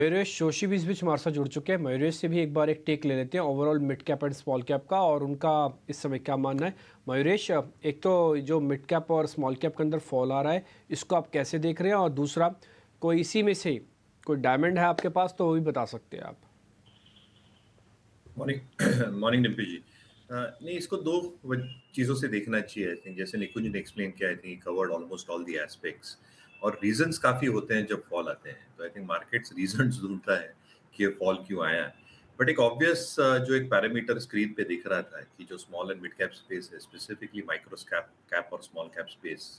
मयूरेश जोशी भी इस बीच हमारे साथ जुड़ चुके हैं। मयूरेश से भी एक बार एक टेक ले लेते हैं overall mid cap and small cap का, और उनका इस समय क्या मानना है। मयूरेश, एक तो जो मिड कैप और स्मॉल कैप के अंदर फॉल आ रहा है, इसको आप कैसे देख रहे हैं, और दूसरा कोई इसी में से कोई डायमंड है आपके पास तो वो भी बता सकते हैं आप। मॉर्निंग मॉर्निंग डिम्पी जी। नहीं, इसको दो चीज़ों से देखना चाहिए। आई थिंक जैसे निकुंज ने एक्सप्लेन किया, I think covered almost all the aspects. और रीजंस काफ़ी होते हैं जब फॉल आते हैं, तो आई थिंक मार्केट्स रीजंस ढूंढता है कि ये फॉल क्यों आया है। बट एक ऑब्वियस जो एक पैरामीटर स्क्रीन पे दिख रहा था कि जो small and mid cap space है, स्पेसिफिकली माइक्रो कैप और स्मॉल कैप स्पेस,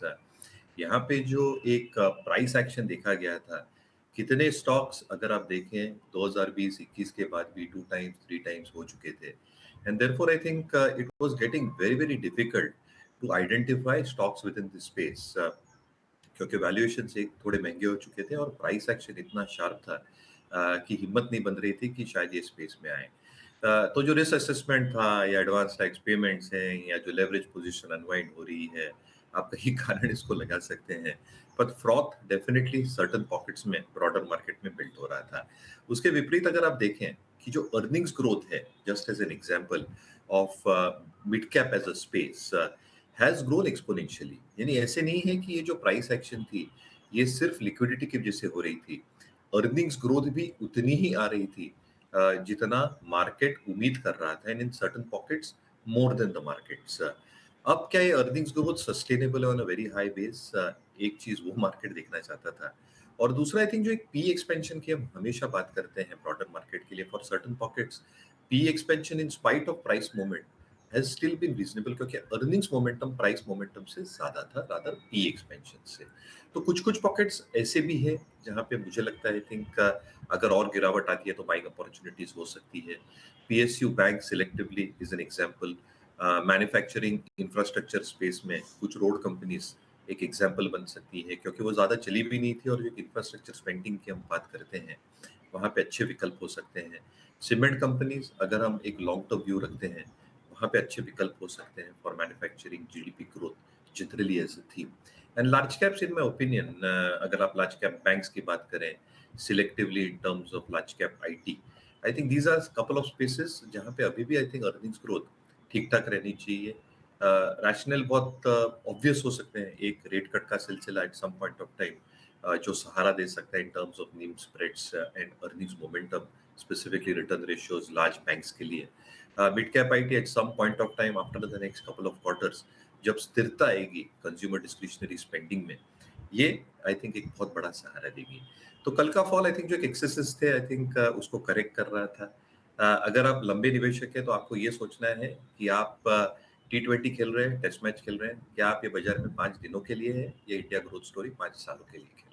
यहाँ पे जो एक प्राइस एक्शन देखा गया था, कितने स्टॉक्स अगर आप देखें 2020-21 के बाद भी 2 टाइम्स 3 टाइम्स हो चुके थे। And therefore I think it was getting very very difficult to identify stocks within this space, क्योंकि वैल्यूएशन से थोड़े महंगे हो चुके थे और प्राइस एक्शन इतना शार्प था कि हिम्मत नहीं बन रही थी कि शायद ये स्पेस में आए। तो जो रिस्क असेसमेंट था या एडवांस टैक्स पेमेंट्स हैं या जो लेवरेज पोजीशन अनवाइंड हो रही है, आप कई कारण इसको लगा सकते हैं। पर फ्रॉथ डेफिनेटली सर्टेन पॉकेट्स में ब्रॉडर मार्केट में बिल्ड हो रहा था। उसके विपरीत अगर आप देखें कि जो अर्निंग्स ग्रोथ है, just as an example of mid cap as a space, has grown exponentially. यानी ऐसे नहीं है कि ये जो प्राइस एक्शन थी ये सिर्फ लिक्विडिटी की वजह से हो रही थी। अर्निंग्स ग्रोथ भी उतनी ही आ रही थी जितना मार्केट उम्मीद कर रहा था, and in certain pockets more than the markets. अब क्या ये अर्निंग्स ग्रोथ सस्टेनेबल है on a very high base? एक चीज वो मार्केट देखना चाहता था। और दूसरा, आई थिंक जो एक पी एक्सपेंशन की हम हमेशा बात करते हैं ब्रॉडर मार्केट के लिए for certain pockets, P expansion in spite of price movement has still been reasonable, क्योंकि अर्निंग्स मोमेंटम प्राइस मोमेंटम से ज्यादा था रादर पी एक्सपेंशन से। तो कुछ कुछ पॉकेट्स ऐसे भी है जहां पे मुझे लगता है, आई थिंक अगर और गिरावट आती है तो बाइंग अपॉर्चुनिटीज हो सकती है। PSU bank selectively is an example. Manufacturing infrastructure space में कुछ रोड कंपनीज एक एग्जांपल बन सकती है, क्योंकि वो ज्यादा चली भी नहीं थी और जो इंफ्रास्ट्रक्चर स्पेंडिंग की हम बात करते हैं वहां पे अच्छे विकल्प हो सकते हैं। सीमेंट कंपनीज अगर हम एक लॉन्ग टर्म व्यू रखते हैं, वहाँ पे अच्छे विकल्प हो सकते हैं for manufacturing GDP growth generally as a theme. And large caps in my opinion, अगर आप लार्ज कैप बैंक्स की बात करें selectively in terms of large cap IT, I think these are couple of spaces जहाँ पे अभी भी I think earnings growth ठीक ठाक रहनी चाहिए। रैशनल बहुत ऑब्वियस हो सकते हैं, एक रेट कट का सिलसिला at some point of time जो सहारा दे सकता है in terms of NIM spreads and earnings momentum, specifically return ratios large banks के लिए। Mid cap IT at some point of time after the next couple of quarters, जब स्थिरता आएगी कंज्यूमर डिस्क्रिशनरी स्पेंडिंग में, ये आई थिंक एक बहुत बड़ा सहारा देगी। तो कल का फॉल आई थिंक जो एक एक्सेसेस थे, आई थिंक उसको करेक्ट कर रहा था। अगर आप लंबे निवेशक हैं तो आपको ये सोचना है कि आप T20 खेल रहे हैं, टेस्ट मैच खेल रहे हैं, क्या आप ये बाजार में 5 दिनों के लिए है या इंडिया ग्रोथ स्टोरी 5 सालों के लिए खेल रहे हैं।